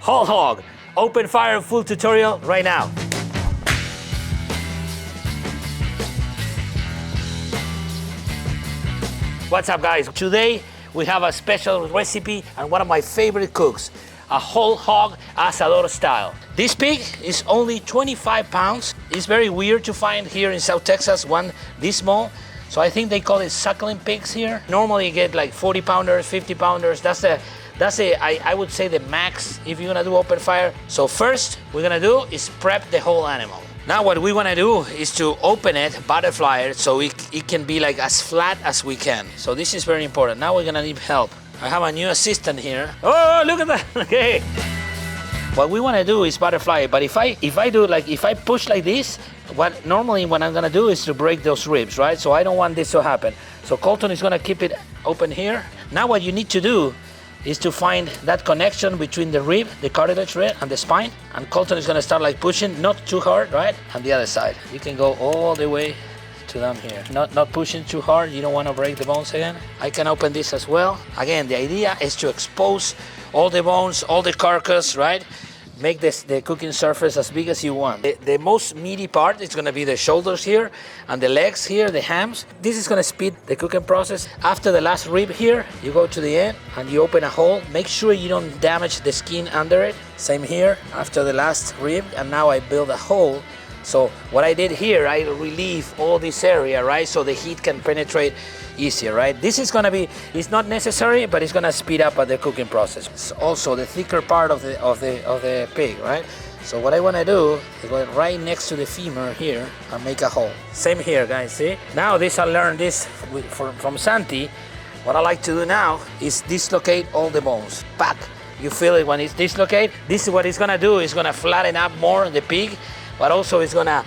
whole hog, open fire full tutorial right now. What's up, guys? Today we have a special recipe and one of my favorite cooks, a whole hog asador style. This pig is only 25 pounds. It's very weird to find here in South Texas one this small. So I think they call it suckling pigs here. Normally you get like 40 pounders, 50 pounders. I would say the max if you're gonna do open fire. So first we're gonna do is prep the whole animal. Now what we wanna do is to open it, butterfly it, so it can be like as flat as we can. So this is very important. Now we're gonna need help. I have a new assistant here. Oh, look at that, okay. What we wanna do is butterfly it, but if I push like this, what I'm gonna do is to break those ribs, right? So I don't want this to happen. So Colton is gonna keep it open here. Now what you need to do is to find that connection between the rib, the cartilage rib, and the spine. And Colton is gonna start like pushing, not too hard, right? And the other side. You can go all the way to down here. Not pushing too hard, you don't wanna break the bones again. I can open this as well. Again, the idea is to expose all the bones, all the carcass, right? Make the cooking surface as big as you want. The most meaty part is gonna be the shoulders here and the legs here, the hams. This is gonna speed the cooking process. After the last rib here, you go to the end and you open a hole. Make sure you don't damage the skin under it. Same here, after the last rib, and now I build a hole. So what I did here, I relieve all this area, right? So the heat can penetrate easier, right? This is gonna be, it's not necessary, but it's gonna speed up the cooking process. It's also the thicker part of the pig, right? So what I wanna do is go right next to the femur here and make a hole. Same here, guys, see? Now I learned this from Santi. What I like to do now is dislocate all the bones. Back, you feel it when it's dislocated. This is what it's gonna do, it's gonna flatten up more the pig, but also it's gonna,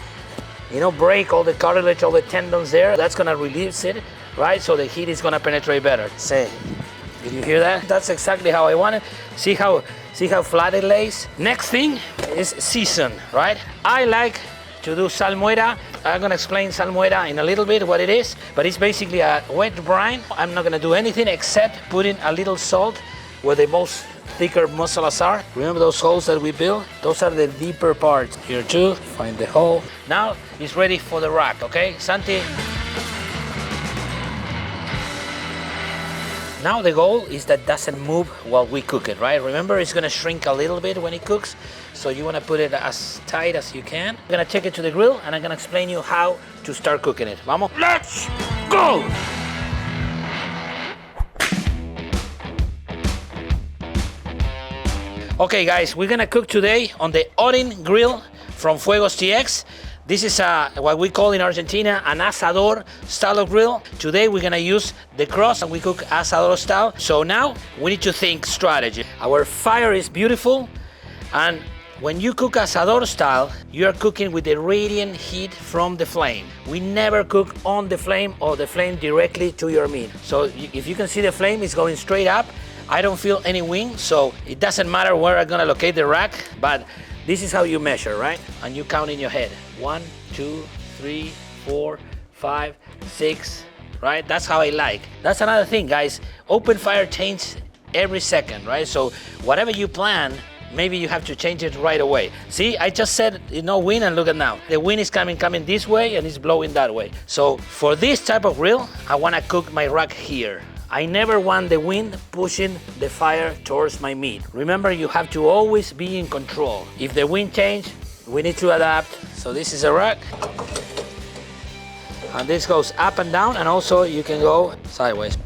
break all the cartilage, all the tendons there. That's gonna release it, right? So the heat is gonna penetrate better. Say, did you hear that? That's exactly how I want it. See how flat it lays? Next thing is season, right? I like to do salmuera. I'm gonna explain salmuera in a little bit what it is, but it's basically a wet brine. I'm not gonna do anything except putting a little salt where the most thicker masalas are. Remember those holes that we built? Those are the deeper parts. Here too, find the hole. Now it's ready for the rack, okay? Santi. Now the goal is that doesn't move while we cook it, right? Remember, it's gonna shrink a little bit when it cooks, so you wanna put it as tight as you can. I'm gonna take it to the grill and I'm gonna explain you how to start cooking it. Vamos, let's go! Okay guys, we're gonna cook today on the Odin grill from Fogues TX. This is what we call in Argentina an asador style grill. Today we're gonna use the cross and we cook asador style. So now we need to think strategy. Our fire is beautiful, and when you cook asador style, you are cooking with the radiant heat from the flame. We never cook on the flame or the flame directly to your meat. So if you can see the flame is going straight up. I don't feel any wing, so it doesn't matter where I'm gonna locate the rack, but this is how you measure, right? And you count in your head. 1, 2, 3, 4, 5, 6, right? That's how I like. That's another thing, guys. Open fire changes every second, right? So whatever you plan, maybe you have to change it right away. See, I just said no wind, and look at now. The wind is coming this way and it's blowing that way. So for this type of grill, I wanna cook my rack here. I never want the wind pushing the fire towards my meat. Remember, you have to always be in control. If the wind changes, we need to adapt. So this is a rack. And this goes up and down, and also you can go sideways.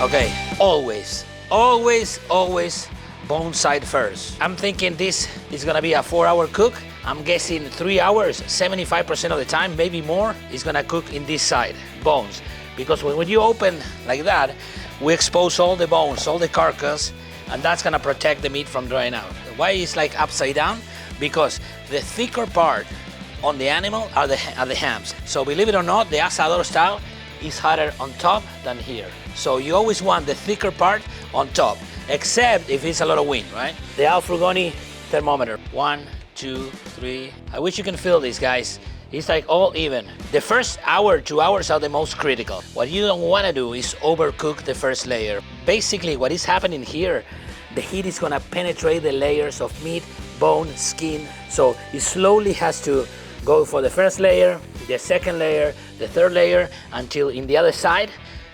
Okay, always bone side first. I'm thinking this is gonna be a 4-hour cook. I'm guessing 3 hours, 75% of the time, maybe more, is gonna cook in this side, bones. Because when you open like that, we expose all the bones, all the carcass, and that's gonna protect the meat from drying out. Why is like upside down? Because the thicker part on the animal are the hams. So believe it or not, the asador style is hotter on top than here. So you always want the thicker part on top, except if it's a lot of wind, right? The Al Frugoni thermometer, 1, 2, 3. I wish you can feel this, guys. It's like all even. The first hour, 2 hours are the most critical. What you don't want to do is overcook the first layer. basically what is happening here, the heat is gonna penetrate the layers of meat, bone, skin. So it slowly has to go for the first layer, the second layer, the third layer, until in the other side,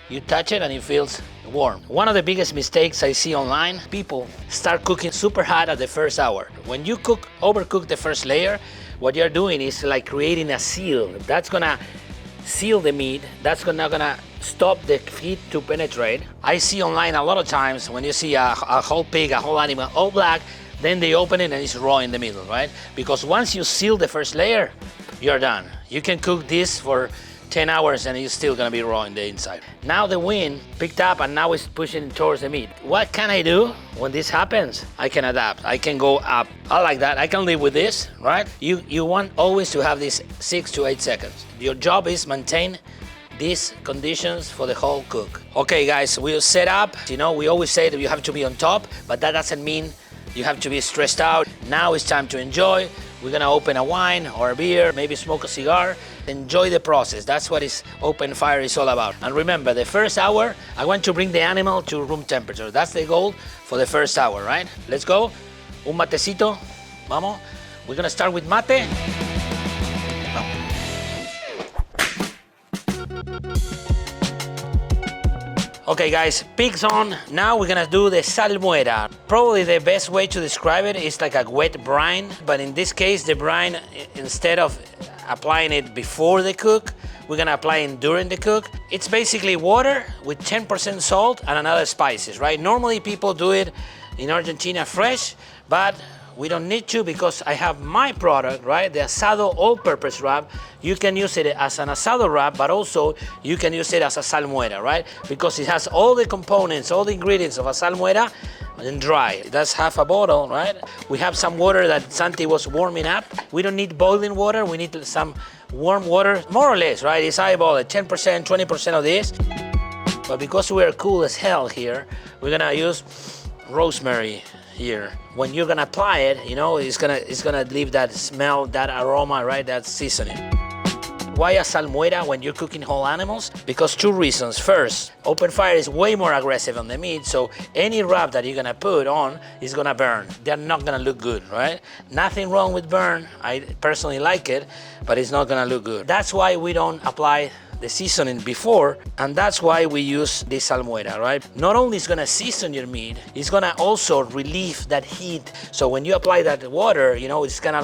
you touch it and it feels warm. One of the biggest mistakes I see online, people start cooking super hot at the first hour. When you overcook the first layer, what you're doing is like creating a seal. That's gonna seal the meat. That's not gonna stop the heat to penetrate. I see online a lot of times when you see a whole pig, a whole animal, all black, then they open it and it's raw in the middle, right? Because once you seal the first layer, you're done. You can cook this for 10 hours and it's still gonna be raw in the inside. Now the wind picked up and now it's pushing towards the meat. What can I do when this happens? I can adapt, I can go up. I like that, I can live with this, right? You want always to have this 6 to 8 seconds. Your job is maintain these conditions for the whole cook. Okay guys, we'll set up. You know, we always say that you have to be on top, but that doesn't mean you have to be stressed out. Now it's time to enjoy. We're gonna open a wine or a beer, maybe smoke a cigar. Enjoy the process. That's what open fire is all about. And remember, the first hour, I want to bring the animal to room temperature. That's the goal for the first hour, right? Let's go. Un matecito. Vamos. We're gonna start with mate. Okay guys, pigs on. Now we're gonna do the salmuera. Probably the best way to describe it is like a wet brine, but in this case, the brine, instead of applying it before the cook, we're gonna apply it during the cook. It's basically water with 10% salt and another spices, right? Normally people do it in Argentina fresh, but we don't need to because I have my product, right? The Asado all-purpose wrap. You can use it as an asado wrap, but also you can use it as a salmuera, right? Because it has all the components, all the ingredients of a salmuera and dry. That's half a bottle, right? We have some water that Santi was warming up. We don't need boiling water. We need some warm water, more or less, right? It's eyeball at 10%, 20% of this. But because we're cool as hell here, we're gonna use rosemary here. When you're gonna apply it, you know, it's gonna leave that smell, that aroma, right? That seasoning. Why a salmuera when you're cooking whole animals? Because two reasons. First, open fire is way more aggressive on the meat, so any wrap that you're gonna put on is gonna burn. They're not gonna look good, right? Nothing wrong with burn. I personally like it, but it's not gonna look good. That's why we don't apply the seasoning before, and that's why we use this salmuera, right? Not only is gonna season your meat, it's gonna also relieve that heat. So when you apply that water, you know, it's gonna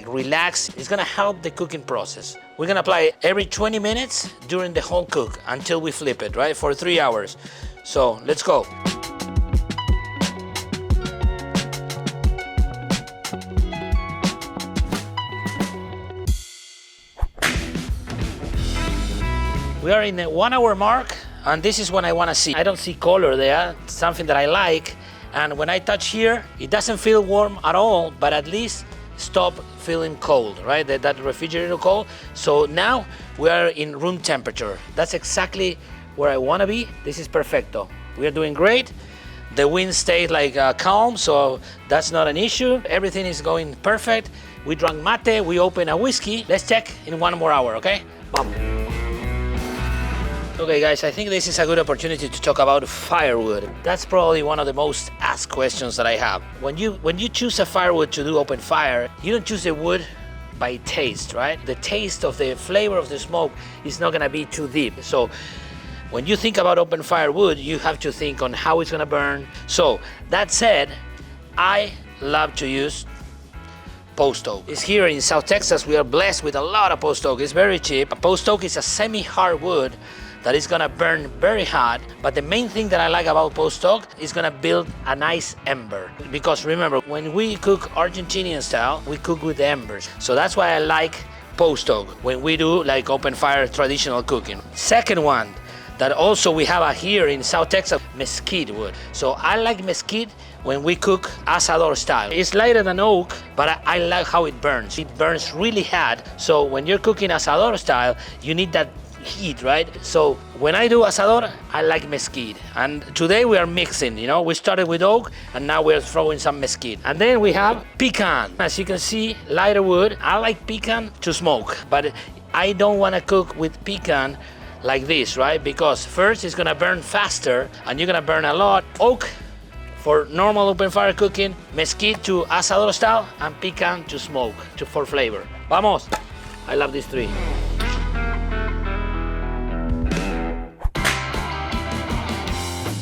relax. It's gonna help the cooking process. We're gonna apply it every 20 minutes during the whole cook until we flip it, right? For 3 hours. So let's go. We are in the 1 hour mark, and this is what I want to see. I don't see color there, something that I like. And when I touch here, it doesn't feel warm at all, but at least stop feeling cold, right? That refrigerator cold. So now we are in room temperature. That's exactly where I want to be. This is perfecto. We are doing great. The wind stayed like calm, so that's not an issue. Everything is going perfect. We drank mate, we open a whiskey. Let's check in 1 more hour, okay? Bam. Okay guys, I think this is a good opportunity to talk about firewood. That's probably one of the most asked questions that I have. When you choose a firewood to do open fire, you don't choose the wood by taste, right? The taste of the flavor of the smoke is not gonna be too deep. So when you think about open fire wood, you have to think on how it's gonna burn. So that said, I love to use post oak. It's here in South Texas. We are blessed with a lot of post oak. It's very cheap. Post oak is a semi-hard wood that is gonna burn very hot, but the main thing that I like about post oak is gonna build a nice ember. Because remember, when we cook Argentinian style, we cook with the embers. So that's why I like post oak when we do like open fire traditional cooking. Second one, that also we have here in South Texas, mesquite wood. So I like mesquite when we cook asador style. It's lighter than oak, but I like how it burns. It burns really hot. So when you're cooking asador style, you need that heat, right? So when I do asador, I like mesquite. And today we are mixing, you know, we started with oak and now we're throwing some mesquite. And then we have pecan. As you can see, lighter wood. I like pecan to smoke, but I don't want to cook with pecan like this, right? Because first it's gonna burn faster and you're gonna burn a lot. Oak for normal open fire cooking, mesquite to asador style, and pecan to smoke for flavor. Vamos! I love these three.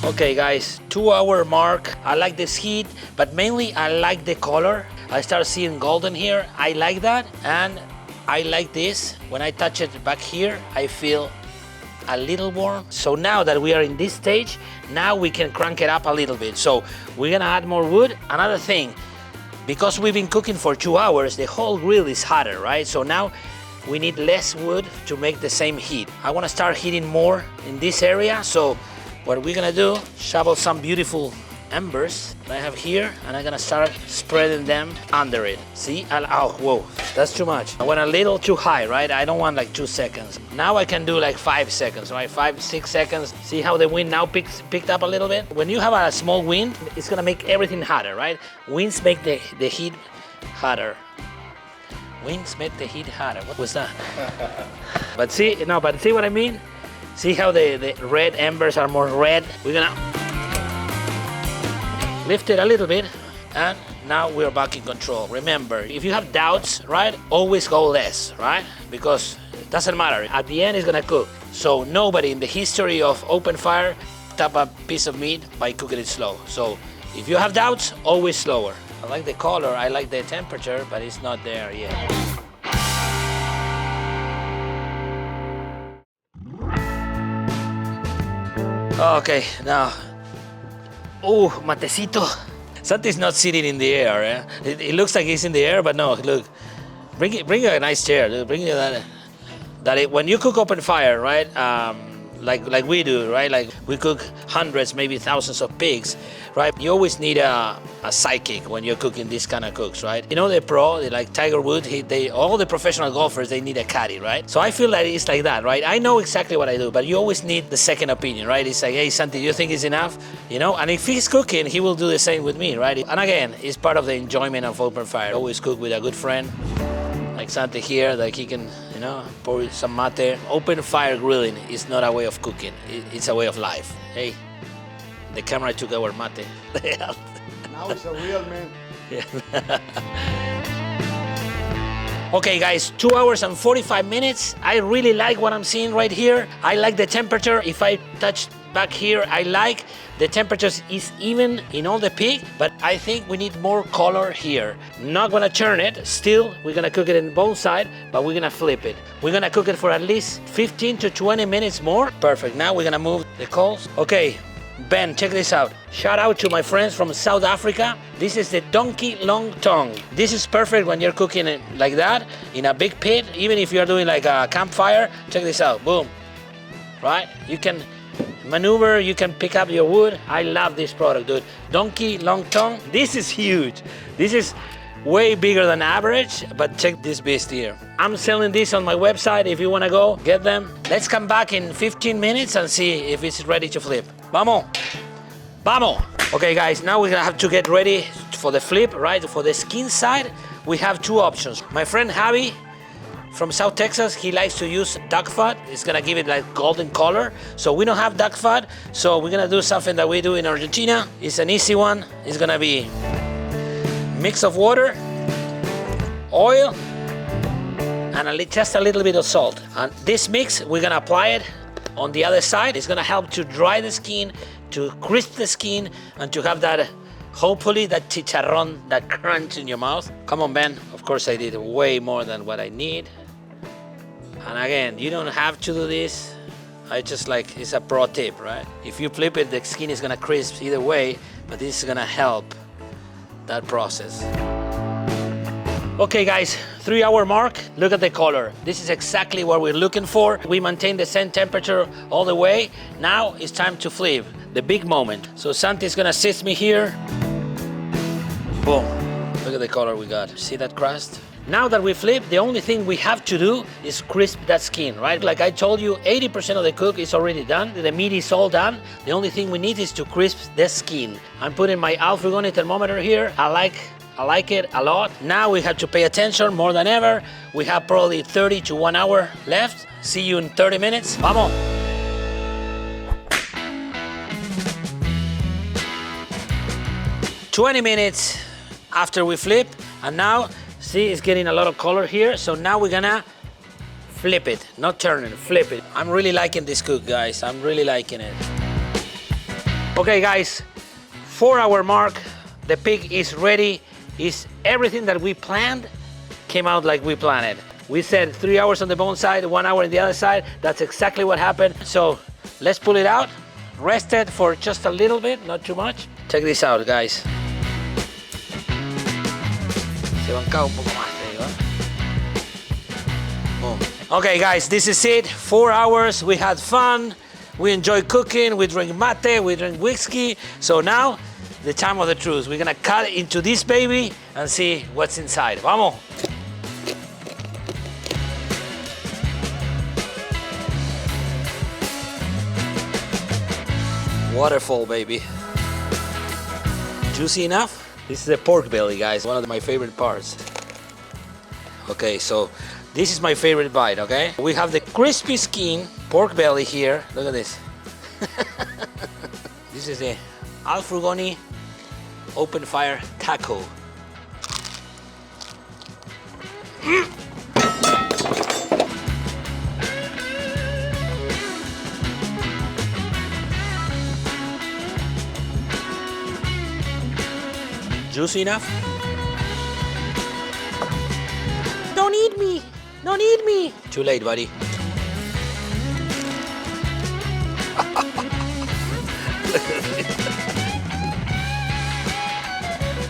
Okay guys, 2-hour mark. I like this heat, but mainly I like the color. I start seeing golden here. I like that, and I like this. When I touch it back here, I feel a little warm. So now that we are in this stage, now we can crank it up a little bit. So we're gonna add more wood. Another thing, because we've been cooking for 2 hours, the whole grill is hotter, right? So now we need less wood to make the same heat. I wanna start heating more in this area. So what we're gonna do, shovel some beautiful embers that I have here, and I'm gonna start spreading them under it. See? Oh, whoa, that's too much. I went a little too high, right? I don't want like 2 seconds. Now I can do like 5 seconds, right? 5, 6 seconds. See how the wind now picked up a little bit? When you have a small wind, it's gonna make everything hotter, right? Winds make the heat hotter. Winds make the heat hotter. What was that? But see what I mean? See how the red embers are more red? We're gonna lift it a little bit, and now we're back in control. Remember, if you have doubts, right, always go less, right? Because it doesn't matter. At the end, it's gonna cook. So nobody in the history of open fire tap a piece of meat by cooking it slow. So if you have doubts, always slower. I like the color, I like the temperature, but it's not there yet. Okay, now, oh, matecito. Santi's not sitting in the air. Eh? It looks like he's in the air, but no, look. Bring a nice chair. Look, bring it when you cook open fire, right? Like we do, right? Like we cook hundreds, maybe thousands of pigs, right? You always need a sidekick when you're cooking these kind of cooks, right? You know the pro, like Tiger Woods, all the professional golfers, they need a caddy, right? So I feel like it's like that, right? I know exactly what I do, but you always need the second opinion, right? It's like, hey, Santi, do you think it's enough? You know, and if he's cooking, he will do the same with me, right? And again, it's part of the enjoyment of open fire. Always cook with a good friend, like Santi here, that he can, you know, pour some mate. Open fire grilling is not a way of cooking, it's a way of life. Hey, the camera took our mate. Now it's a real man. Yeah. Okay guys, 2 hours and 45 minutes. I really like what I'm seeing right here. I like the temperature. If I touch back here, I like the temperature is even in all the pig, but I think we need more color here. Not gonna turn it, still we're gonna cook it in both sides, but we're gonna flip it. We're gonna cook it for at least 15 to 20 minutes more. Perfect, now we're gonna move the coals. Okay, Ben, check this out. Shout out to my friends from South Africa. This is the donkey long tongue. This is perfect when you're cooking it like that, in a big pit, even if you're doing like a campfire. Check this out, boom, right? You can maneuver, you can pick up your wood. I love this product, dude. Donkey long tongue, this is huge. This is way bigger than average, but check this beast here. I'm selling this on my website. If you wanna go, get them. Let's come back in 15 minutes and see if it's ready to flip. Vamos, vamos. Okay guys, now we're gonna have to get ready for the flip, right? For the skin side, we have two options. My friend Javi from South Texas, he likes to use duck fat. It's gonna give it like golden color. So we don't have duck fat, so we're gonna do something that we do in Argentina. It's an easy one. It's gonna be mix of water, oil, and just a little bit of salt. And this mix, we're gonna apply it on the other side. It's gonna help to dry the skin, to crisp the skin, and to have that, hopefully, that chicharrón, that crunch in your mouth. Come on, Ben. Of course, I did way more than what I need. And again, you don't have to do this. I just like, it's a pro tip, right? If you flip it, the skin is gonna crisp either way, but this is gonna help that process. Okay guys, 3 hour mark, look at the color. This is exactly what we're looking for. We maintain the same temperature all the way. Now it's time to flip, the big moment. So Santi's gonna assist me here. Boom, look at the color we got. See that crust? Now that we flip, the only thing we have to do is crisp that skin, right? Like I told you, 80% of the cook is already done. The meat is all done. The only thing we need is to crisp the skin. I'm putting my Alfregone thermometer here. I like it a lot. Now we have to pay attention more than ever. We have probably 30 to 1 hour left. See you in 30 minutes. Vamos. 20 minutes after we flip, and now, see, it's getting a lot of color here, so now we're gonna flip it, not turn it, flip it. I'm really liking this cook, guys. I'm really liking it. Okay, guys, 4-hour mark. The pig is ready. Is everything that we planned came out like we planned it. We said 3 hours on the bone side, 1 hour on the other side. That's exactly what happened. So let's pull it out, rest it for just a little bit, not too much. Check this out, guys. Se bancaba un poco más, te digo. Boom. Okay, guys, this is it. 4 hours. We had fun. We enjoyed cooking. We drink mate. We drink whiskey. So now, the time of the truth. We're gonna cut into this baby and see what's inside. Vamos. Waterfall, baby. Juicy enough? This is the pork belly, guys. One of my favorite parts. Okay, so this is my favorite bite, okay? We have the crispy skin, pork belly here. Look at this. This is the Al Frugoni open fire taco. Juicy enough? Don't eat me! Don't eat me! Too late, buddy.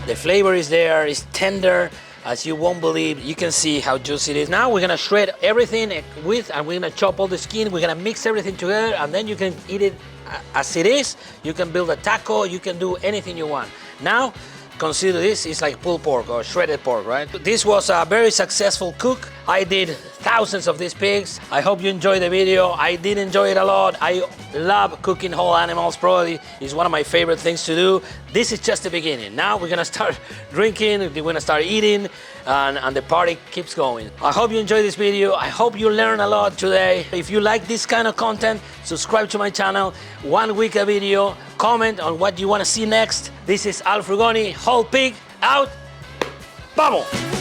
The flavor is there, it's tender, as you won't believe. You can see how juicy it is. Now we're gonna shred everything with, and we're gonna chop all the skin. We're gonna mix everything together, and then you can eat it as it is. You can build a taco, you can do anything you want. Now, consider this is like pulled pork or shredded pork, right? This was a very successful cook. I did thousands of these pigs. I hope you enjoyed the video. I did enjoy it a lot. I love cooking whole animals. Probably is one of my favorite things to do. This is just the beginning. Now we're gonna start drinking, we're gonna start eating, and the party keeps going. I hope you enjoyed this video. I hope you learned a lot today. If you like this kind of content, subscribe to my channel. 1 week a video. Comment on what you want to see next. This is Al Frugoni, whole pig, out. Vamos!